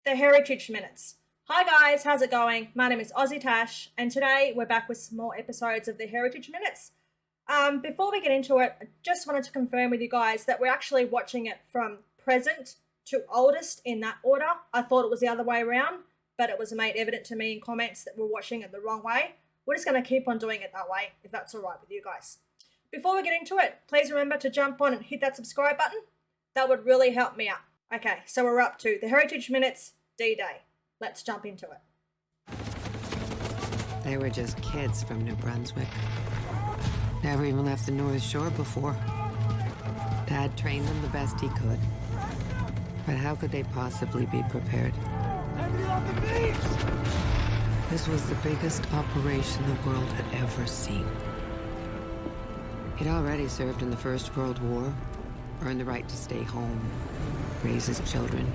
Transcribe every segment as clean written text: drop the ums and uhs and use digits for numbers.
the Heritage Minutes. Hi guys, how's it going? My name is AussieTash, and today we're back with some more episodes of the Heritage Minutes. Before we get into it, I just wanted to confirm with you guys that we're actually watching it from present to oldest in that order. I thought it was the other way around, but it was made evident to me in comments that we're watching it the wrong way. We're just going to keep on doing it that way, if that's all right with you guys. Before we get into it, please remember to jump on and hit that subscribe button. That would really help me out. Okay, so we're up to the Heritage Minutes D-Day. Let's jump into it. They were just kids from New Brunswick. Never even left the North Shore before. Dad trained them the best he could. But how could they possibly be prepared? This was the biggest operation the world had ever seen. He'd already served in the First World War, earned the right to stay home, raise his children.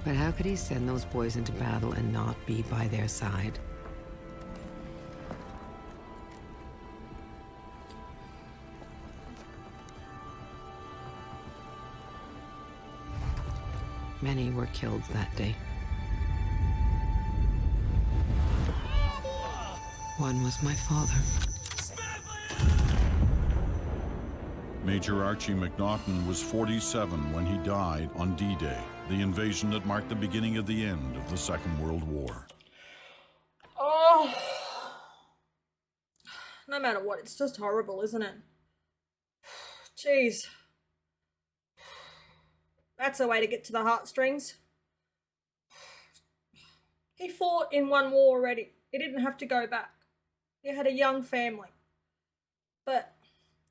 But how could he send those boys into battle and not be by their side? Many were killed that day. One was my father. Major Archie McNaughton was 47 when he died on D-Day, the invasion that marked the beginning of the end of the Second World War. Oh, no matter what, it's just horrible, isn't it? Jeez. That's a way to get to the heartstrings. He fought in one war already. He didn't have to go back. He had a young family. But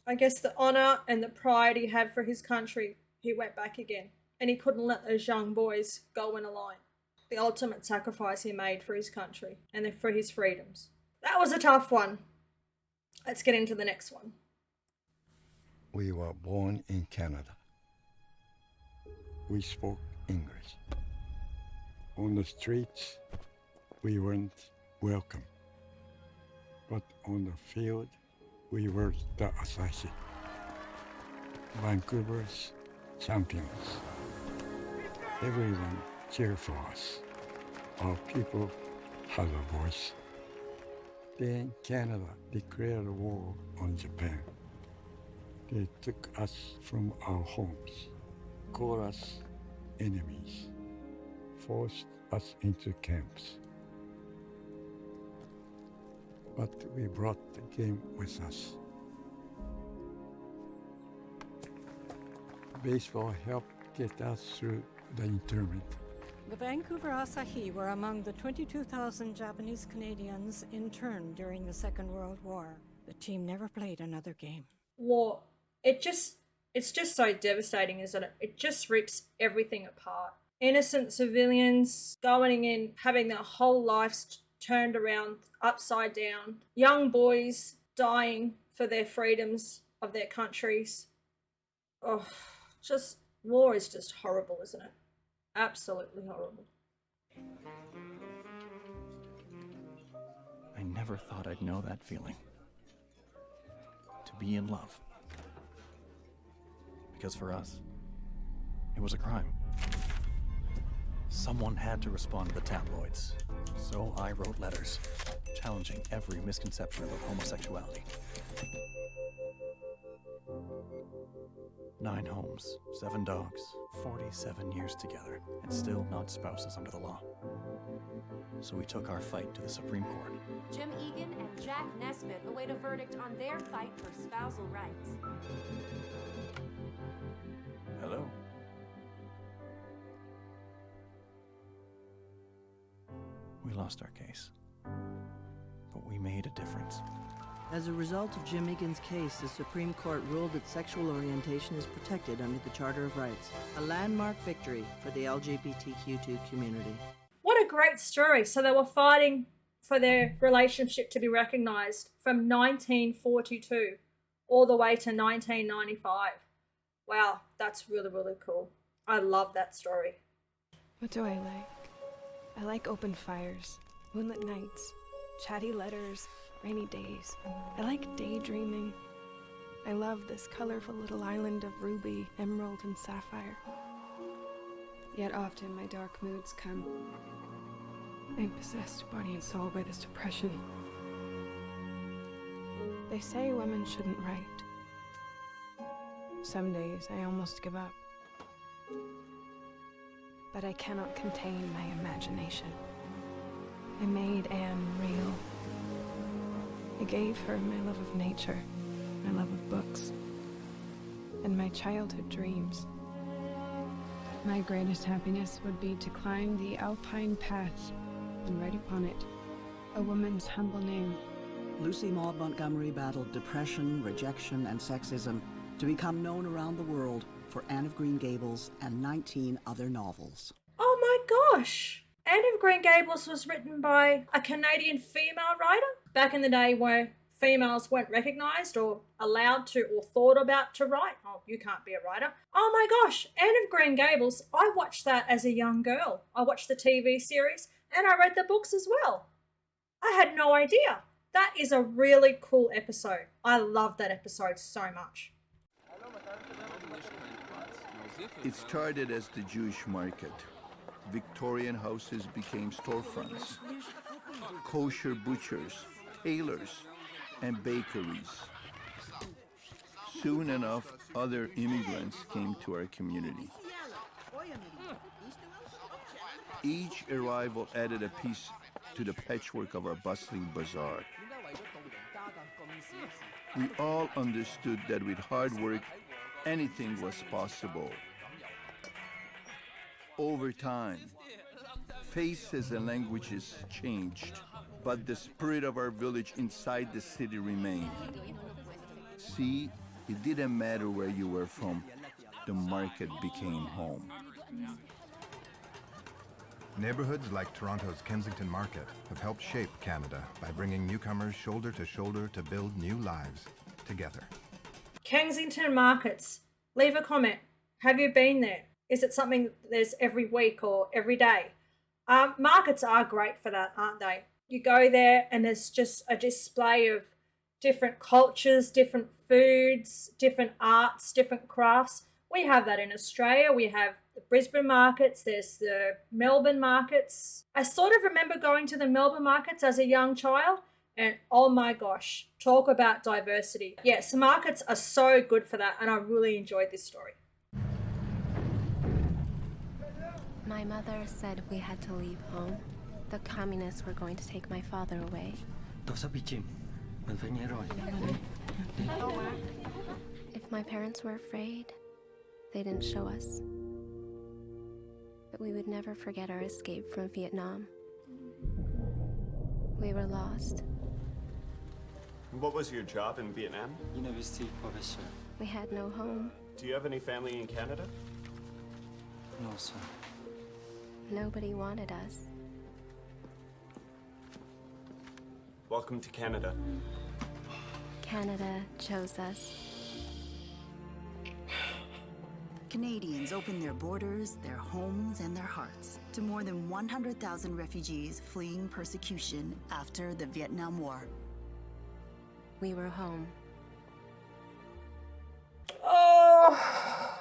I guess the honour and the pride he had for his country, he went back again. And he couldn't let those young boys go in alone. The ultimate sacrifice he made for his country and for his freedoms. That was a tough one. Let's get into the next one. We were born in Canada. We spoke English. On the streets, we weren't welcome. But on the field, we were the Aussie. Vancouver's champions. Everyone cheered for us. Our people had a voice. Then Canada declared war on Japan. They took us from our homes, called us enemies, forced us into camps. But we brought the game with us. Baseball helped get us through the internment. The Vancouver Asahi were among the 22,000 Japanese Canadians interned during the Second World War. The team never played another game. War. It's just so devastating, isn't it? It just rips everything apart. Innocent civilians going in, having their whole lives turned around, upside down. Young boys dying for their freedoms of their countries. Oh, just, war is just horrible, isn't it? Absolutely horrible. I never thought I'd know that feeling. To be in love. Because for us, it was a crime. Someone had to respond to the tabloids. So I wrote letters, challenging every misconception about homosexuality. 9 homes, 7 dogs, 47 years together, and still not spouses under the law. So we took our fight to the Supreme Court. Jim Egan and Jack Nesbitt await a verdict on their fight for spousal rights. Hello. We lost our case, but we made a difference. As a result of Jim Egan's case, the Supreme Court ruled that sexual orientation is protected under the Charter of Rights, a landmark victory for the LGBTQ2 community. What a great story. So they were fighting for their relationship to be recognised from 1942 all the way to 1995. Wow, that's really, really cool. I love that story. What do I like? I like open fires, moonlit nights, chatty letters, rainy days. I like daydreaming. I love this colorful little island of ruby, emerald, and sapphire. Yet often my dark moods come. I'm possessed body and soul by this depression. They say women shouldn't write. Some days I almost give up. But I cannot contain my imagination. I made Anne real. I gave her my love of nature, my love of books, and my childhood dreams. My greatest happiness would be to climb the alpine path and write upon it a woman's humble name. Lucy Maud Montgomery battled depression, rejection, and sexism to become known around the world for Anne of Green Gables and 19 other novels. Oh my gosh! Anne of Green Gables was written by a Canadian female writer back in the day where females weren't recognised or allowed to or thought about to write. Oh, you can't be a writer. Oh my gosh, Anne of Green Gables, I watched that as a young girl. I watched the TV series and I read the books as well. I had no idea. That is a really cool episode. I love that episode so much. It started as the Jewish market. Victorian houses became storefronts. Kosher butchers, tailors, and bakeries. Soon enough, other immigrants came to our community. Each arrival added a piece to the patchwork of our bustling bazaar. We all understood that with hard work, anything was possible. Over time, faces and languages changed, but the spirit of our village inside the city remained. See, it didn't matter where you were from, the market became home. Neighborhoods like Toronto's Kensington Market have helped shape Canada by bringing newcomers shoulder to shoulder to build new lives together. Kensington Markets. Leave a comment. Have you been there? Is it something there's every week or every day? Markets are great for that, aren't they? You go there and there's just a display of different cultures, different foods, different arts, different crafts. We have that in Australia. We have the Brisbane markets, there's the Melbourne markets. I sort of remember going to the Melbourne markets as a young child and oh my gosh, talk about diversity. Yes, markets are so good for that and I really enjoyed this story. My mother said we had to leave home. The communists were going to take my father away. If my parents were afraid, they didn't show us. But we would never forget our escape from Vietnam. We were lost. What was your job in Vietnam? University professor. We had no home. Do you have any family in Canada? No, sir. Nobody wanted us. Welcome to Canada. Canada chose us. Canadians opened their borders, their homes, and their hearts to more than 100,000 refugees fleeing persecution after the Vietnam War. We were home. Oh,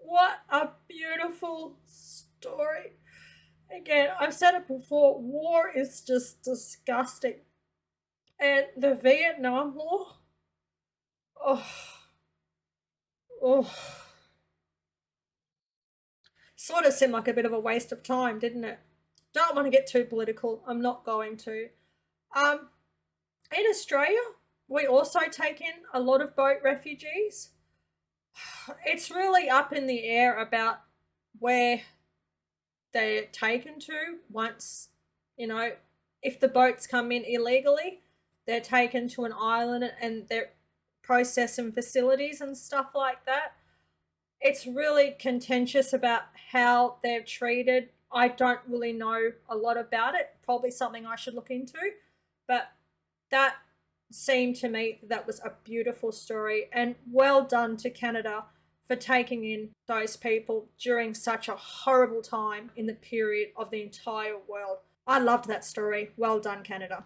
what a beautiful story. Again, I've said it before, war is just disgusting. And the Vietnam War, sort of seemed like a bit of a waste of time, didn't it? Don't want to get too political. I'm not going to. In Australia, we also take in a lot of boat refugees. It's really up in the air about where they're taken to once, you know, if the boats come in illegally, they're taken to an island and they're processed in facilities and stuff like that. It's really contentious about how they're treated. I don't really know a lot about it. Probably something I should look into. But that seemed to me that was a beautiful story, and well done to Canada for taking in those people during such a horrible time in the period of the entire world. I loved that story. Well done, Canada.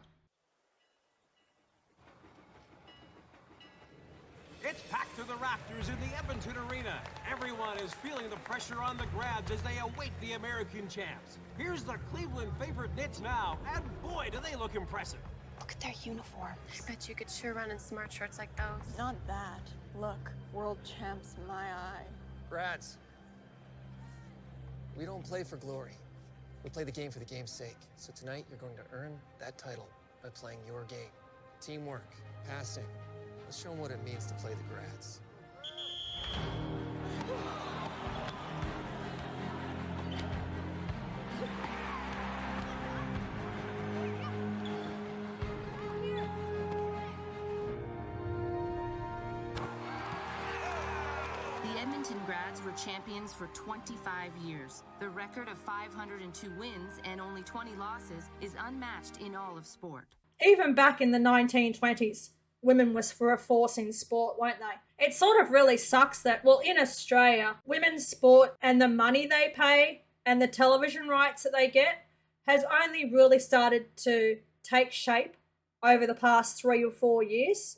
It's packed to the rafters in the Edmonton Arena. Everyone is feeling the pressure on the Grads as they await the American champs. Here's the Cleveland favorite Knits now, and boy, do they look impressive. Look at their uniforms. I bet you could sure run in smart shirts like those. Not that. Look, world champs, my eye. Grads, we don't play for glory. We play the game for the game's sake. So tonight, you're going to earn that title by playing your game. Teamwork, passing. Let's show them what it means to play the Grads. The Edmonton Grads were champions for 25 years. The record of 502 wins and only 20 losses is unmatched in all of sport. Even back in the 1920s, women was for a force in sport, weren't they? It sort of really sucks that, well, in Australia, women's sport and the money they pay and the television rights that they get has only really started to take shape over the past 3 or 4 years.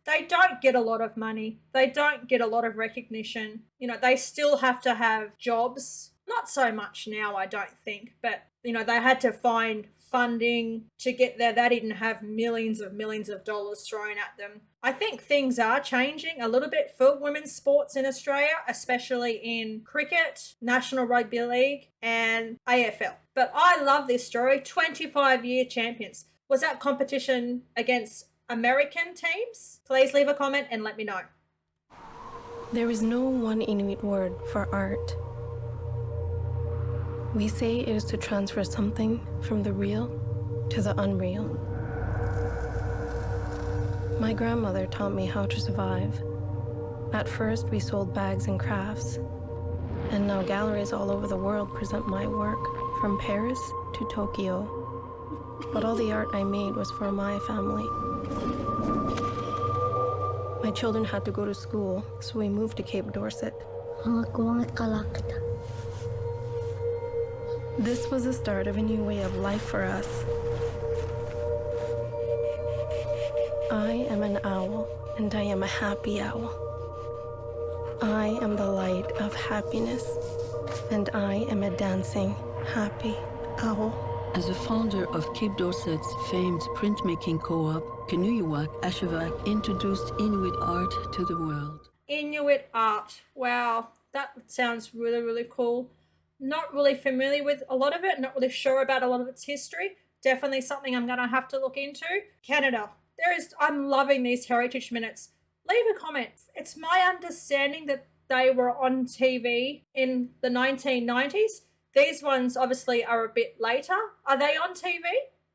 They don't get a lot of money. They don't get a lot of recognition. You know, they still have to have jobs. Not so much now, I don't think, but, you know, they had to find funding to get there. They didn't have millions of dollars thrown at them. I think things are changing a little bit for women's sports in Australia, especially in cricket, National Rugby League and AFL. But I love this story. 25-year champions. Was that competition against American teams? Please leave a comment and let me know. There is no one Inuit word for art. We say it is to transfer something from the real to the unreal. My grandmother taught me how to survive. At first, we sold bags and crafts, and now galleries all over the world present my work, from Paris to Tokyo. But all the art I made was for my family. My children had to go to school, so we moved to Cape Dorset. This was the start of a new way of life for us. I am an owl, and I am a happy owl. I am the light of happiness, and I am a dancing, happy owl. As a founder of Cape Dorset's famed printmaking co-op, Kanuiwak Ashevak introduced Inuit art to the world. Inuit art. Wow, that sounds really, really cool. Not really familiar with a lot of it, not really sure about a lot of its history. Definitely something I'm going to have to look into. Canada. I'm loving these Heritage Minutes. Leave a comment. It's my understanding that they were on TV in the 1990s. These ones obviously are a bit later. Are they on TV?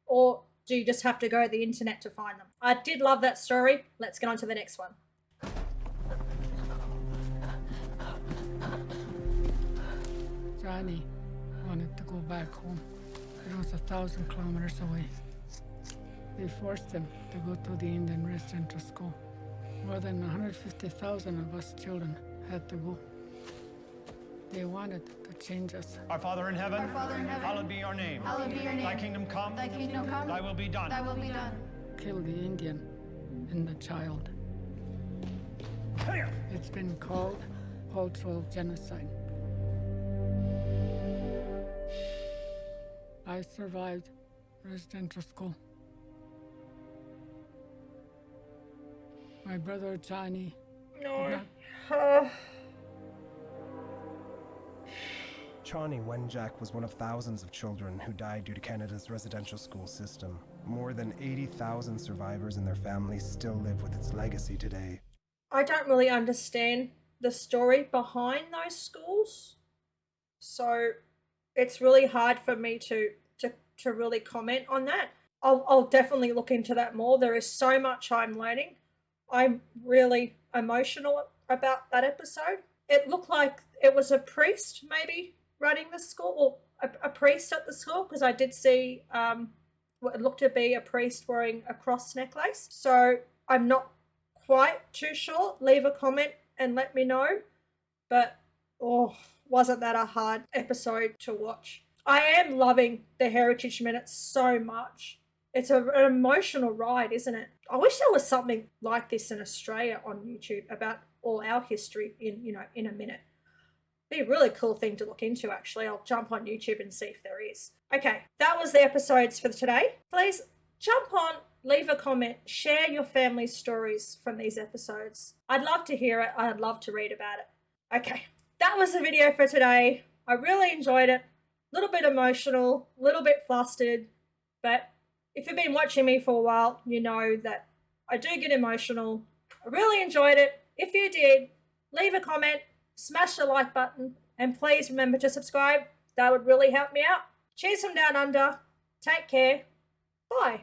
Or do you just have to go to the internet to find them? I did love that story. Let's get on to the next one. Johnny wanted to go back home. It was 1,000 kilometers away. They forced him to go to the Indian residential school. More than 150,000 of us children had to go. They wanted to change us. Our Father in heaven, hallowed be your name. Hallowed be your name. Thy kingdom come, Thy kingdom come. Thy will be done. Thy will be done. Kill the Indian and the child. It's been called cultural genocide. I survived residential school. My brother Johnny. No. Chani Wenjack was one of thousands of children who died due to Canada's residential school system. More than 80,000 survivors and their families still live with its legacy today. I don't really understand the story behind those schools, so it's really hard for me to really comment on that. I'll definitely look into that more. There is so much I'm learning. I'm really emotional about that episode. It looked like it was a priest maybe running the school, or a priest at the school, because I did see what it looked to be a priest wearing a cross necklace. So I'm not quite too sure. Leave a comment and let me know. But wasn't that a hard episode to watch? I am loving the Heritage Minutes so much. It's an emotional ride, isn't it? I wish there was something like this in Australia on YouTube about all our history in a minute. Be a really cool thing to look into, actually. I'll jump on YouTube and see if there is. Okay, that was the episodes for today. Please jump on, leave a comment, share your family's stories from these episodes. I'd love to hear it. I'd love to read about it. Okay, that was the video for today. I really enjoyed it. A little bit emotional, a little bit flustered, but if you've been watching me for a while, you know that I do get emotional. I really enjoyed it. If you did, leave a comment, smash the like button, and please remember to subscribe. That would really help me out. Cheers from down under. Take care. Bye.